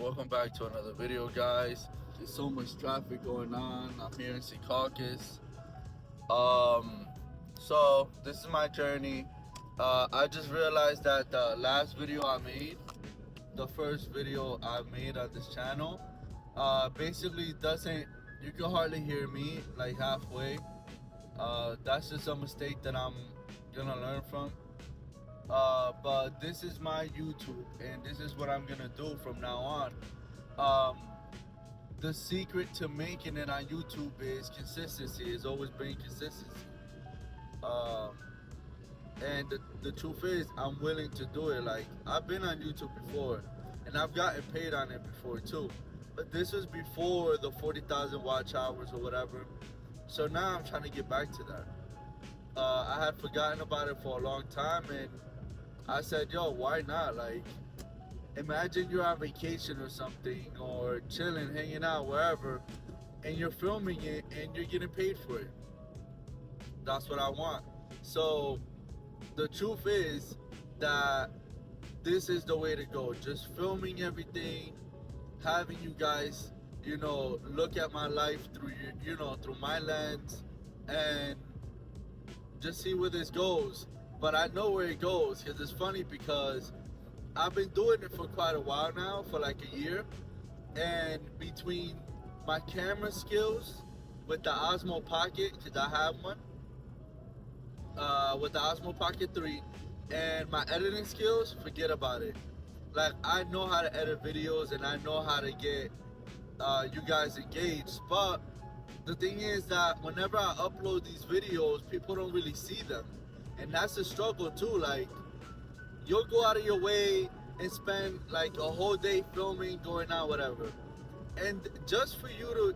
Welcome back to another video, guys. There's so much traffic going on. I'm here in Secaucus. So this is my journey. I just realized that the last video I made, the first video I made on this channel, basically doesn't. You can hardly hear me like halfway. That's just a mistake that I'm gonna learn from. But this is my YouTube, and this is what I'm gonna do from now on. The secret to making it on YouTube is consistency. It's always been consistency. And the truth is, I'm willing to do it. Like, I've been on YouTube before, and I've gotten paid on it before too. But this was before the 40,000 watch hours or whatever. So now I'm trying to get back to that. I had forgotten about it for a long time, and I said, yo, why not? Like, imagine you're on vacation or something, or chilling, hanging out, wherever, and you're filming it and you're getting paid for it. That's what I want. So the truth is that this is the way to go. Just filming everything, having you guys, look at my life through through my lens, and just see where this goes. But I know where it goes, because it's funny, because I've been doing it for quite a while now, for like a year. And between my camera skills with the Osmo Pocket, because I have one, with the Osmo Pocket 3, and my editing skills, forget about it. Like, I know how to edit videos, and I know how to get you guys engaged. But the thing is that whenever I upload these videos, people don't really see them. And that's a struggle too. Like, you'll go out of your way and spend like a whole day filming, going out, whatever. And just for you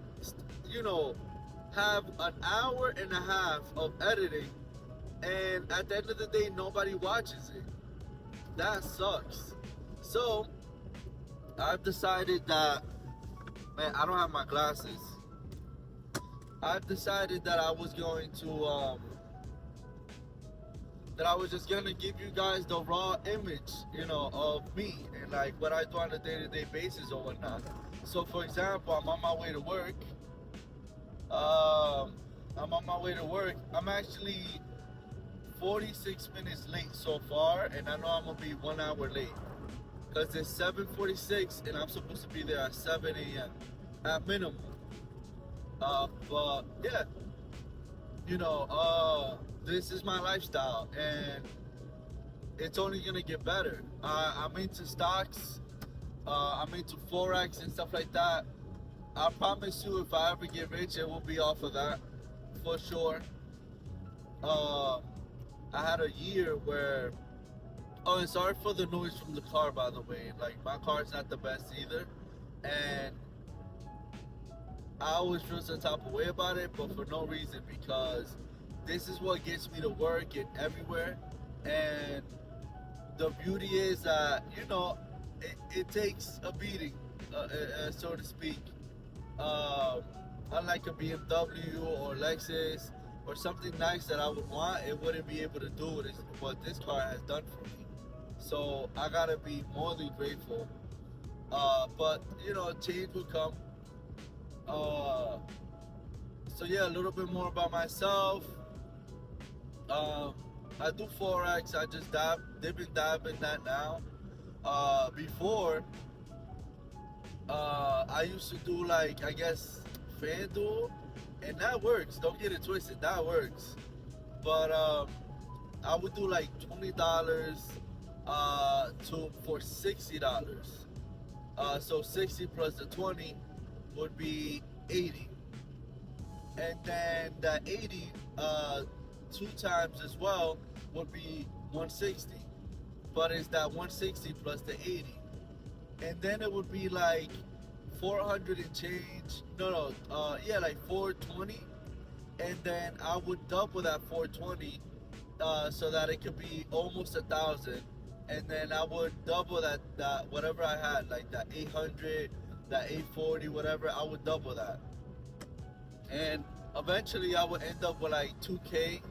to, have an hour and a half of editing, and at the end of the day, nobody watches it. That sucks. So, I've decided that, man, I don't have my glasses. I've decided that I was going to, that I was just gonna give you guys the raw image, of me and like what I do on a day-to-day basis or whatnot. So, for example, I'm on my way to work. I'm actually 46 minutes late so far, and I know I'm gonna be 1 hour late because it's 7:46 and I'm supposed to be there at 7 a.m. at minimum. But yeah, this is my lifestyle, and it's only gonna get better. I'm into stocks, I'm into Forex and stuff like that. I promise you, if I ever get rich, it will be off of that, for sure. I had a year where, oh, and sorry for the noise from the car, by the way. Like, my car's not the best either, and I always feel some type of way about it, but for no reason, because this is what gets me to work and everywhere. And the beauty is that, it takes a beating, so to speak. Unlike a BMW or Lexus or something nice that I would want, it wouldn't be able to do what this car has done for me. So I gotta be more than grateful. But, change will come. So yeah, a little bit more about myself. I do Forex. I just dip and dab in that now. Before, I used to do, like, I guess, FanDuel, and that works. Don't get it twisted, that works. But I would do like $20 for $60. So 60 plus the 20 would be 80. And then that 80 two times as well would be 160. But it's that 160 plus the 80. And then it would be like 400 and change. Like 420. And then I would double that 420 so that it could be almost 1,000. And then I would double that whatever I had, like that 800, that 840, whatever, I would double that. And eventually I would end up with like 2K.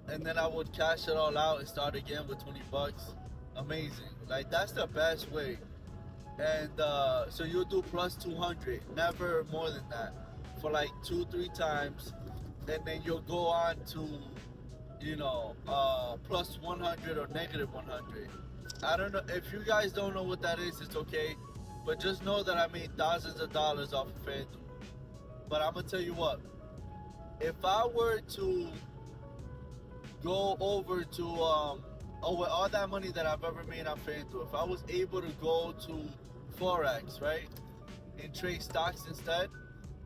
And then I would cash it all out and start again with 20 bucks. Amazing. Like, that's the best way. and so you'll do plus 200, never more than that, for like 2-3 times, and then you'll go on to, you know, plus 100 or negative 100. I don't know if you guys don't know what that is. It's okay, but just know that I made thousands of dollars off of FanDuel. But I'm gonna tell you what, if I were to go over to with all that money that I've ever made on FanDuel, if I was able to go to Forex, right, and trade stocks instead,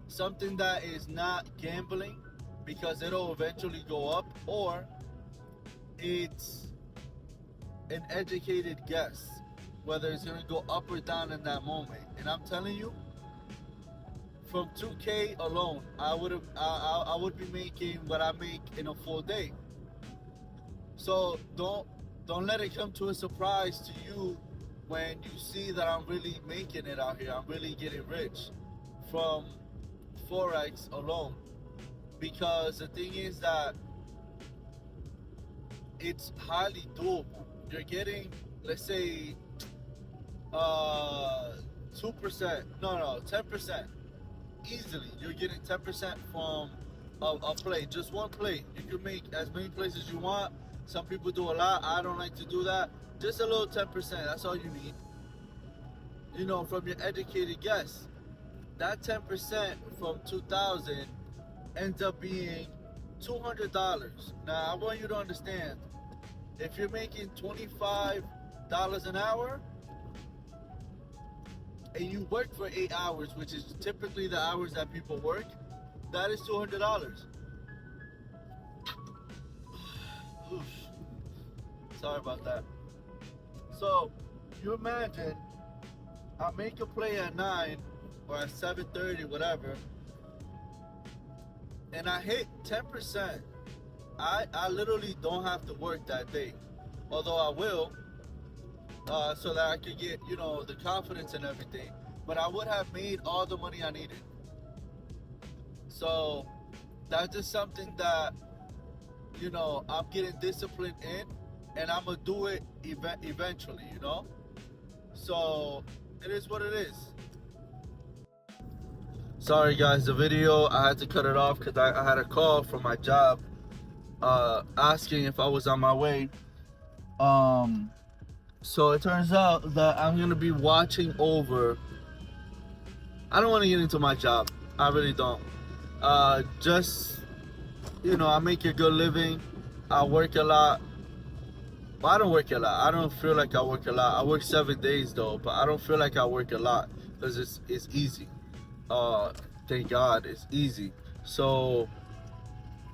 something that is not gambling, because it'll eventually go up, or it's an educated guess whether it's gonna go up or down in that moment. And I'm telling you, from 2K alone, I would be making what I make in a full day. So don't let it come to a surprise to you when you see that I'm really making it out here. I'm really getting rich from Forex alone. Because the thing is that it's highly doable. You're getting, let's say, 2%, no, 10%. Easily, you're getting 10% from a play, just one play. You can make as many plays as you want. Some people do a lot. I don't like to do that. Just a little 10%. That's all you need. You know, from your educated guess. That 10% from 2,000 ends up being $200. Now, I want you to understand, if you're making $25 an hour, and you work for 8 hours, which is typically the hours that people work, that is $200. Sorry about that. So, you imagine, I make a play at 9 or at 7:30, whatever, and I hit 10%. I literally don't have to work that day, although I will, so that I could get, you know, the confidence and everything. But I would have made all the money I needed. So that's just something that, you know, I'm getting disciplined in, and I'm gonna do it eventually, you know. So it is what it is. Sorry guys, the video, I had to cut it off because I had a call from my job asking if I was on my way. So it turns out that I'm gonna be watching over. I don't want to get into my job. I really don't. Just, you know, I make a good living. I work a lot. Well, I don't work a lot. I don't feel like I work a lot. I work 7 days though, but I don't feel like I work a lot because it's easy. Thank God it's easy. So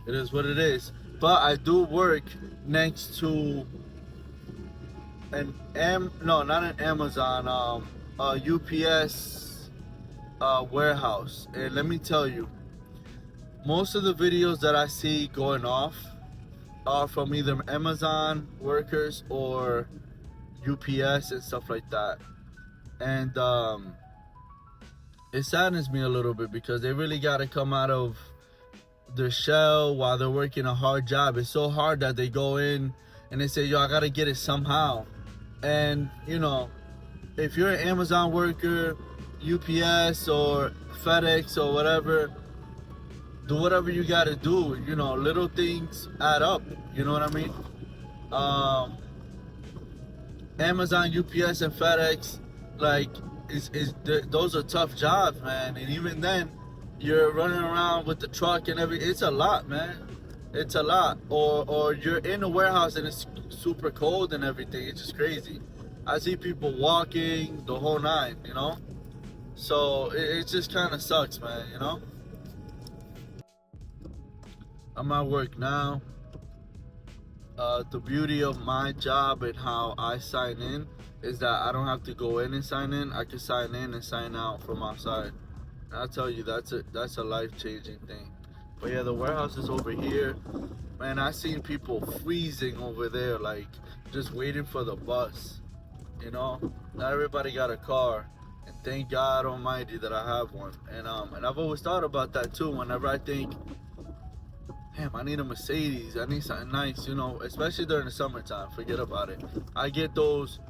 it is what it is. But I do work next to not an Amazon, a UPS warehouse. And let me tell you, most of the videos that I see going off are from either Amazon workers or UPS and stuff like that. And it saddens me a little bit because they really got to come out of their shell while they're working a hard job. It's so hard that they go in and they say, yo, I got to get it somehow. And, you know, if you're an Amazon worker, UPS or FedEx or whatever, do whatever you got to do. You know, little things add up. You know what I mean? Amazon, UPS, and FedEx, like, those are tough jobs, man. And even then, you're running around with the truck and everything. It's a lot, man. It's a lot. Or you're in a warehouse and it's super cold and everything. It's just crazy. I see people walking the whole nine, you know? So it just kind of sucks, man, you know? I'm at work now. The beauty of my job and how I sign in is that I don't have to go in and sign in. I can sign in and sign out from outside. And I'll tell you, that's a life-changing thing. But yeah, the warehouse is over here. Man, I seen people freezing over there, like just waiting for the bus. You know, not everybody got a car, and thank God Almighty that I have one. And I've always thought about that too. Whenever I think, damn, I need a Mercedes, I need something nice, you know, especially during the summertime. Forget about it. I get those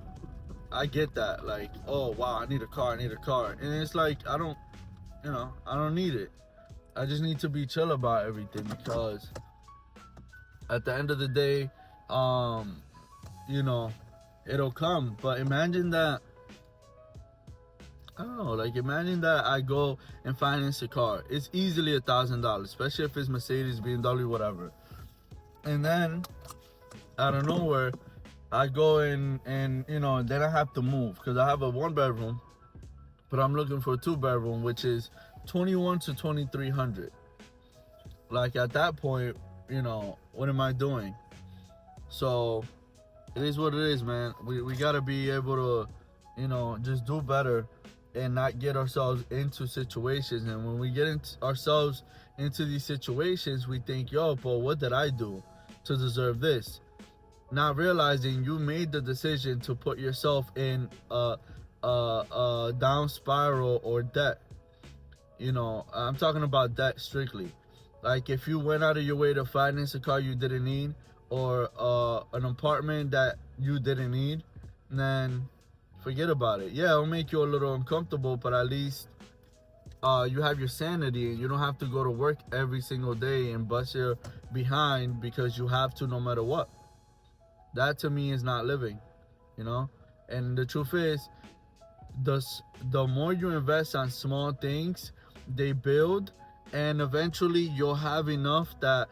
I get that. Like, oh wow, I need a car, and it's like I don't, I don't need it. I just need to be chill about everything because at the end of the day, um, you know, it'll come. But imagine that. I don't know. Like, imagine that I go and finance a car. It's easily $1,000, especially if it's Mercedes, BMW, whatever. And then out of nowhere, I go and then I have to move because I have a 1 bedroom, but I'm looking for a 2 bedroom, which is 21 to 2300. Like at that point, what am I doing? So it is what it is, man. We gotta be able to, just do better and not get ourselves into situations. And when we get ourselves into these situations, we think, yo, but what did I do to deserve this? Not realizing you made the decision to put yourself in a down spiral or debt. I'm talking about debt strictly. Like if you went out of your way to finance a car you didn't need, or an apartment that you didn't need, then forget about it. Yeah, it'll make you a little uncomfortable, but at least you have your sanity and you don't have to go to work every single day and bust your behind because you have to no matter what. That to me is not living, And the truth is, the more you invest on small things, they build, and eventually you'll have enough that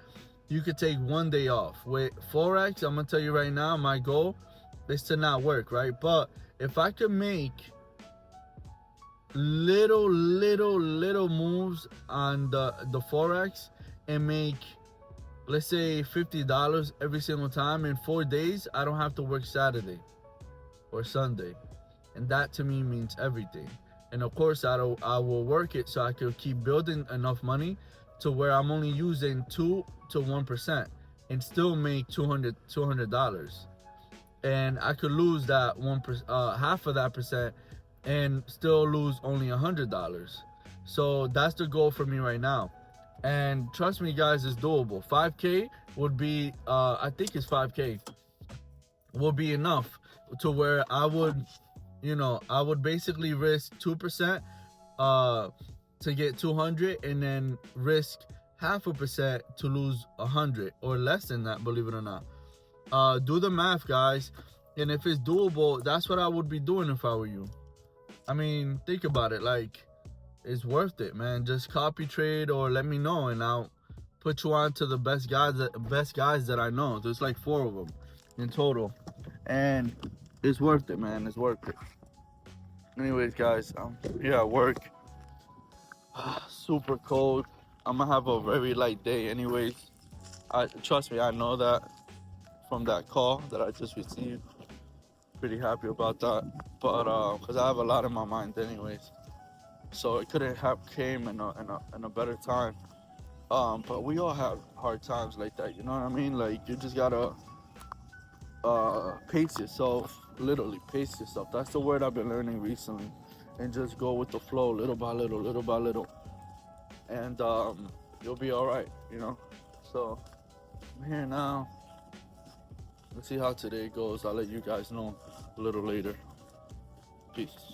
you could take one day off. With Forex, I'm gonna tell you right now, my goal is to not work, right? But if I could make little moves on the Forex and make, let's say, $50 every single time in 4 days, I don't have to work Saturday or Sunday. And that to me means everything. And of course, I will work it so I can keep building enough money to where I'm only using 2 to 1% and still make $200. And I could lose that 1%, half of that percent, and still lose only $100. So that's the goal for me right now. And trust me, guys, it's doable. 5K would be, I think it's 5K, will be enough to where I would basically risk 2% to get 200, and then risk 0.5% to lose 100, or less than that, believe it or not. Do the math, guys. And if it's doable, that's what I would be doing if I were you. I mean, think about it. Like, it's worth it, man. Just copy trade or let me know, and I'll put you on to the best guys that I know. There's like 4 of them in total, and it's worth it, man. It's worth it. Anyways, guys, I'm here at work. Super cold. I'm gonna have a very light day. Anyways, trust me, I know that from that call that I just received. Pretty happy about that, but because I have a lot in my mind, anyways. So it couldn't have came in a better time. But we all have hard times like that, you know what I mean? Like, you just gotta pace yourself, literally pace yourself. That's the word I've been learning recently. And just go with the flow, little by little. And you'll be all right, So I'm here now. Let's see how today goes. I'll let you guys know a little later. Peace.